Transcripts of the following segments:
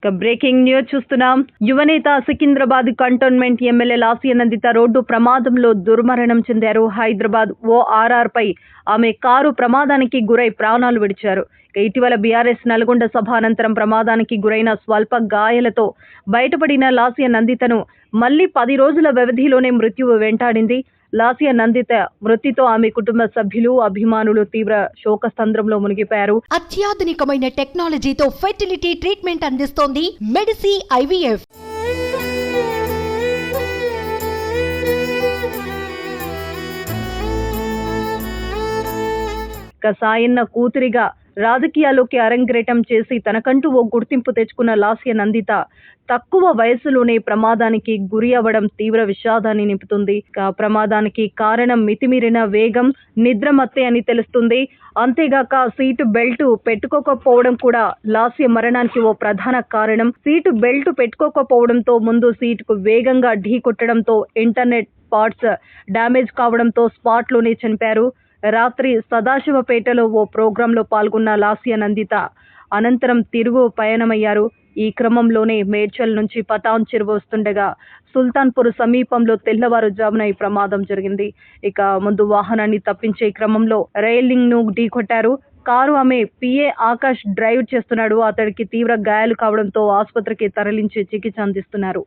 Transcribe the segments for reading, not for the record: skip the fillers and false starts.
Breaking news చూస్తున్నాం. యువనేత Secunderabad cantonment MLA Lasya Nanditha road ప్రమాదంలో దుర్మరణం చెందారు. హైదరాబాద్ ఓఆర్ఆర్ పై ఆమె కారు ప్రమాదానికి గురై ప్రాణాలు విడిచారు. ఇటీవల బీఆర్ఎస్ నల్గొండ సభ అనంతరం ప్రమాదానికి గురైన స్వల్ప గాయాలతో బయటపడిన లాస్య నందితను మళ్లీ 10 రోజుల వ్యవధిలోనే మృత్యువు వెంటాడింది. లాస్య నందిత మృతితో ఆమె కుటుంబ సభ్యులు, అభిమానులు తీవ్ర శోకసంద్రంలో మునిగిపోయారు. అత్యాధునికమైన టెక్నాలజీతో ఫెర్టిలిటీ ట్రీట్మెంట్ అందిస్తోంది మెడిసి ఐవీఎఫ్. సాయన్న కూతురిగా రాజకీయాల్లోకి అరంగేటం చేసి తనకంటూ ఓ గుర్తింపు తెచ్చుకున్న లాస్య నందిత తక్కువ వయసులోనే ప్రమాదానికి గురి అవ్వడం తీవ్ర విషాదాన్ని నింపుతుంది. ప్రమాదానికి కారణం మితిమీరిన వేగం, నిద్రమత్తే అని తెలుస్తుంది. అంతేగాక సీటు బెల్ట్ పెట్టుకోకపోవడం కూడా లాస్య మరణానికి ఓ ప్రధాన కారణం. సీటు బెల్ట్ పెట్టుకోకపోవడంతో ముందు సీటుకు వేగంగా ఢీ కొట్టడంతో ఇంటర్నెట్ పార్ట్స్ డ్యామేజ్ కావడంతో స్పాట్లోనే చనిపారు. రాత్రి సదాశివపేటలో ఓ ప్రోగ్రాంలో పాల్గొన్న లాస్య నందిత అనంతరం తిరుగు పయనమయ్యారు. ఈ క్రమంలోనే మేడ్చల్ నుంచి పటాన్ చెరువు వస్తుండగా సుల్తాన్పూర్ సమీపంలో తెల్లవారుజామున ఈ ప్రమాదం జరిగింది. ముందు వాహనాన్ని తప్పించే క్రమంలో రైలింగ్ ను ఢీకొట్టారు. కారు ఆమె పిఏ ఆకాష్ డ్రైవ్ చేస్తున్నాడు. అతడికి తీవ్ర గాయాలు కావడంతో ఆసుపత్రికి తరలించి చికిత్స అందిస్తున్నారు.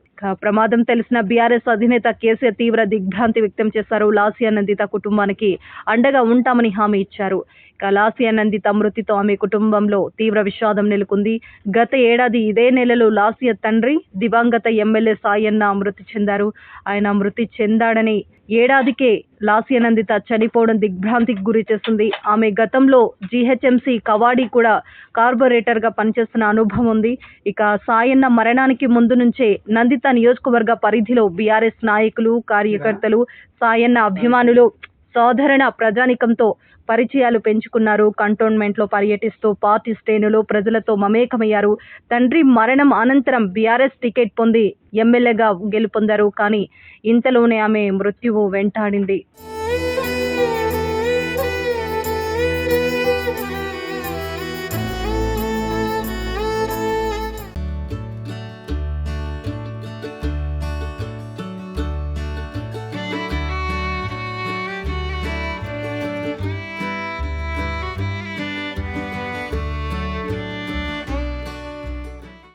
ప్రమాదం తెలిసిన బీఆర్ఎస్ అధినేత కేసీఆర్ తీవ్ర దిగ్భ్రాంతి వ్యక్తం చేశారు. లాస్య నందిత కుటుంబానికి అండగా ఉంటామని హామీ ఇచ్చారు. లాస్య నందిత మృతితో ఆమె కుటుంబంలో తీవ్ర విషాదం నెలకొంది. గత ఏడాది ఇదే నెలలో లాస్య తండ్రి దివంగత ఎమ్మెల్యే సాయన్న మృతి చెందారు. ఆయన మృతి చెందాడని ఏడాదికే లాస్య నందిత చనిపోవడం దిగ్భ్రాంతికి గురి చేస్తుంది. ఆమె గతంలో జీహెచ్ఎంసీ కవాడి కూడా కార్పొరేటర్ గా పనిచేస్తున్న అనుభవం ఉంది. సాయన్న మరణానికి ముందు నుంచే నందిత నియోజకవర్గ పరిధిలో బీఆర్ఎస్ నాయకులు, కార్యకర్తలు, సాయన్న అభిమానులు, సాధారణ ప్రజానికంతో పరిచయాలు పెంచుకున్నారు. కంటోన్మెంట్ లో పర్యటిస్తూ పార్టీ శ్రేణులు, ప్రజలతో మమేకమయ్యారు. తండ్రి మరణం అనంతరం బీఆర్ఎస్ టికెట్ పొంది ఎమ్మెల్యేగా గెలుపొందారు. కానీ ఇంతలోనే ఆమె మృత్యువు వెంటాడింది.